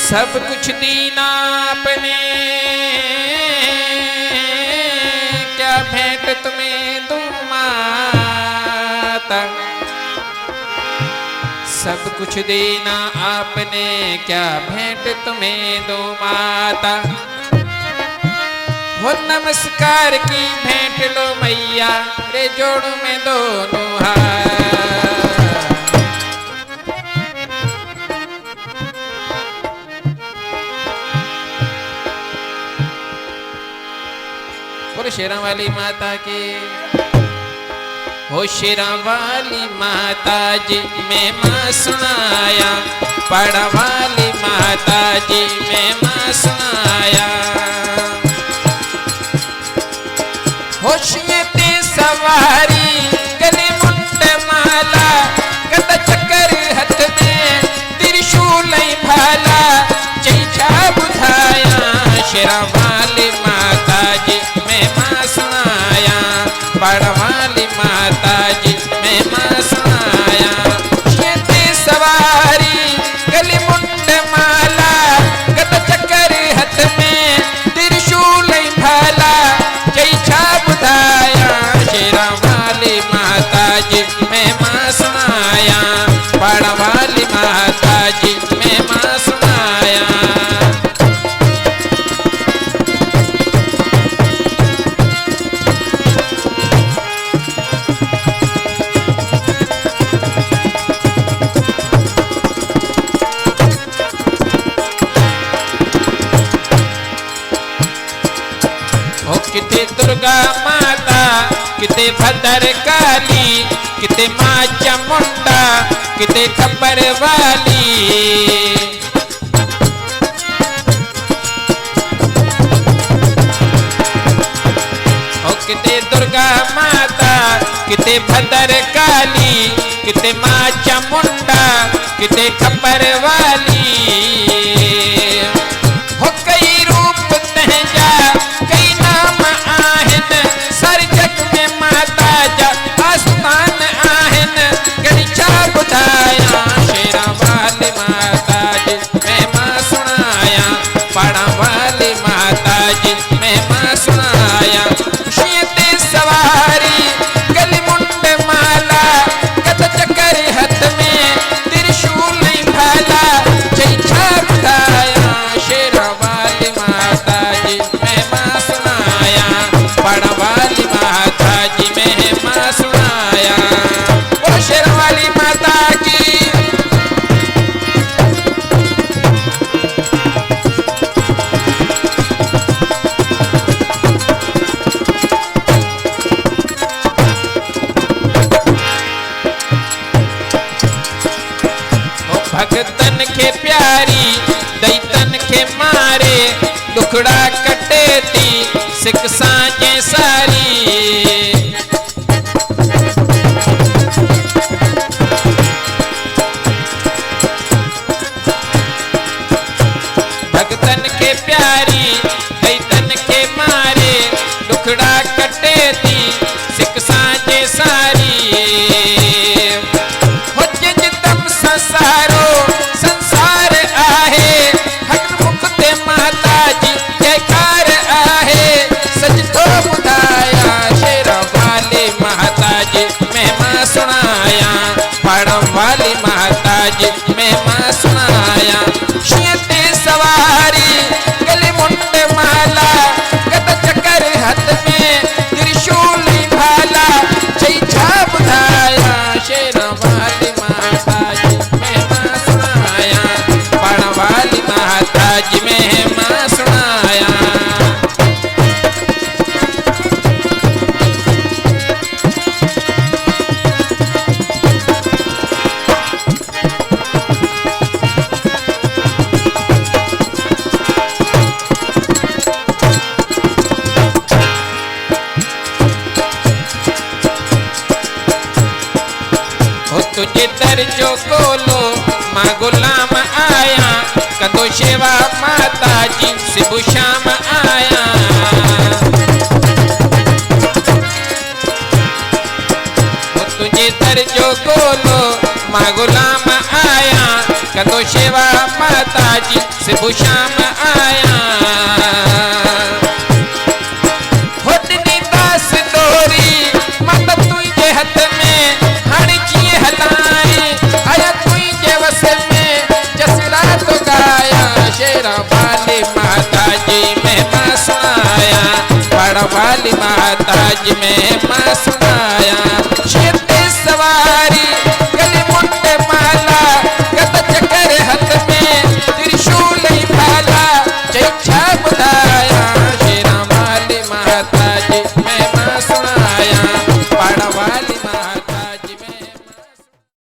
सब कुछ दीना आपने, क्या भेंट तुम्हें दूं माता। सब कुछ देना आपने, क्या भेंट तुम्हें दूं माता। हो नमस्कार की भेंट लो मैया, रे जोड़ू में दोनों हाथ। बोलो शेरा वाली माता की। हो शेरा वाली माता जी मैं माँ सुनाया, पड़ा वाली माता जी मैं माँ सुनाया। होशियते सवारी गले मुंड माला, गदा चक्कर हाथ में त्रिशूल भाला, चैछा बुझाया। शेरा वाली माता जी मैं माँ सुनाया, पड़ा वाली माता जी मैं माँ सुनाया। होशियते सवारी गले मुंड माला, गदा चक्कर हाथ में त्रिशूल भाला, चैछा बुझाया। शेरा वाली माता जी मैं माँ सुनाया, पड़ा वाली माता जी मैं माँ सुनाया। किते दुर्गा माता, किते भद्र काली, किते माँ चामुंडा, किते खबर वाली। ओ किते दुर्गा माता, किते भद्र काली, किते माँ चामुंडा, किते खबर वाली। हो कई रूप तहजा कई नाम आहन, सर जग में माता जा आस्थान आहन, गणिछा बुझाया। शेरा वाली माता जी मैं माँ सुनाया, पड़ा वाली माता जी मैं माँ सुनाया। होशियते सवारी गले मुंड माला, गदा चक्कर हाथ में त्रिशूल भाला, चैछा बुझाया। शेरा वाली माता जी मैं माँ सुनाया, पड़ा वाली माता जी मैं माँ सुनाया। ओ शेरा वाली माता की। भगतन के प्यारी दैतन के मारे, दुखड़ा कटे ती सिक साँझे सारी। भगतन के प्यारी दैतन के मारे, दुखड़ा कटे ती सिक साँझे सारी। हो जिज तम संसारो संसार आहे, हट मुक्ते माता जी जयकार आहे, सच तो बुधाया। शेरा वाली माता जी मैं माँ सुनाया, पड़ा वाली माता जी मैं माँ सुनाया। होशियते सवारी गले मुंड माला, गदा चक्कर हाथ में त्रिशूल भाला, चैछा बुझाया। शेरा वाली माता जी मैं माँ सुनाया, पड़ा वाली माता जी मैं माँ सुनाया। हो तुझे दर्जो कोलो माँ गुलाम आया, कदो शेवा माता जी शिव श्याम आया। हो तुझे दर्जो कोलो माँ गुलाम आया, कंदो शेवा माता जी सिबु शाम आया होटनी दास डोरी माता तुझे हथ में हण जिए हलाई आया तुझे वस में जसरा तो गाया शेरा वाली माता जी महिमा सुनाया बड़ा वाली माता जी महिमा सुनाया